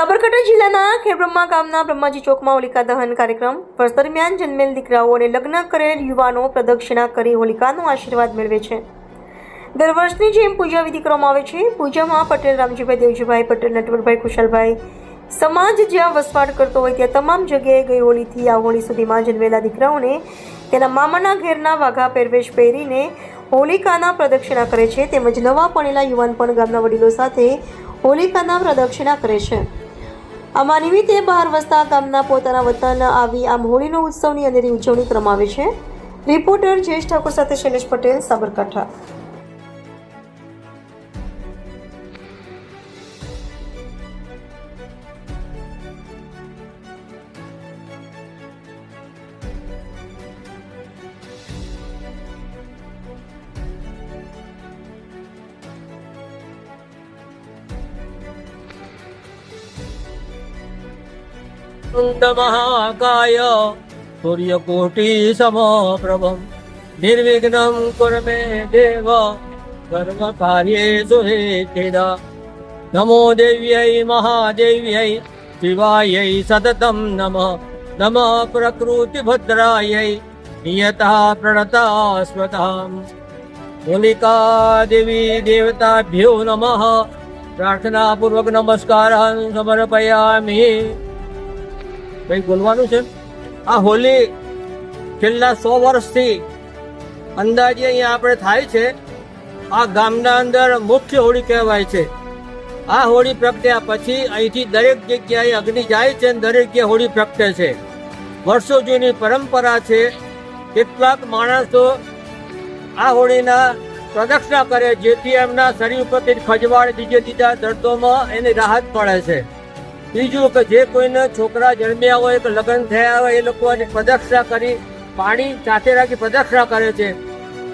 સાબરકાંઠા જિલ્લાના ખેડબ્રહ્મા ગામના બ્રહ્માજી ચોકમાં હોલિકા દહન કાર્યક્રમ વર્ષ દરમિયાન જન્મેલ દીકરાઓ અને લગ્ન કરેલ યુવાનો પ્રદક્ષિણા કરી હોલિકાનો આશીર્વાદ મેળવે છે। દર વર્ષની જેમ પૂજા વિધિ કરવામાં આવે છે। પૂજામાં પટેલ રામજીભાઈ, દેવજીભાઈ પટેલ, નટવરભાઈ, ખુશાલભાઈ સમાજ જ્યાં વસવાટ કરતો હોય ત્યાં તમામ જગ્યાએ ગઈ હોળીથી આ હોળી સુધીમાં જન્મેલા દીકરાઓને તેના મામાના ઘેરના વાઘા પહેરવેશ પહેરીને હોલિકાના પ્રદક્ષિણા કરે છે। તેમજ નવા પરણેલા યુવાન પણ ગામના વડીલો સાથે હોલિકાના પ્રદક્ષિણા કરે છે। આમાં નિમિત્તે બહાર વસતા ગામના પોતાના વતન આવી આમ હોળીનો ઉત્સવની અનેરી ઉજવણી કરવામાં આવે છે। રિપોર્ટર જયેશ ઠાકોર સાથે શૈલેષ પટેલ, સાબરકાંઠા। महाकाय सूर्यकोटि समप्रभं निर्विघ्नं कुरु मे देव सर्वकार्येषु सिद्धिदा। नमो देव्यै महादेव्यै शिवायै सततं नमः। नमः प्रकृतिभद्रायै नियतः प्रणता स्वताम्। होलिका देवी देवताभ्यो नमः। प्रार्थनापूर्वक नमस्कारान् समर्पयामि। કંઈ બોલવાનું છે? આ હોલી છેલ્લા 100 વર્ષથી અંદાજે અહીંયા આપણે થાય છે। આ ગામના અંદર મુખ્ય હોળી કહેવાય છે। આ હોળી પ્રગટ્યા પછી અહીંથી દરેક જગ્યાએ અગ્નિ જાય છે અને દરેક જગ્યાએ હોળી પ્રગટે છે। વર્ષો જૂની પરંપરા છે। કેટલાક માણસો આ હોળીના પ્રદક્ષિણા કરે જેથી એમના શરીર ઉપરથી ખજવાળ બીજા દર્દોમાં એની રાહત પડે છે। બીજું કે જે કોઈને છોકરા જન્મ્યા હોય કે લગ્ન થયા હોય એ લોકો પ્રદક્ષિણા કરી પાણી સાથે રાખી પ્રદક્ષિણા કરે છે।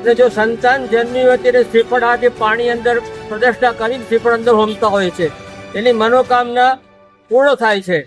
અને જો સંતાન જન્મ્યું હોય ત્યારે શ્રીફળ હાથે પાણી અંદર પ્રદક્ષિણા કરી શ્રીફળ અંદર હોમતા હોય છે। એની મનોકામના પૂર્ણ થાય છે।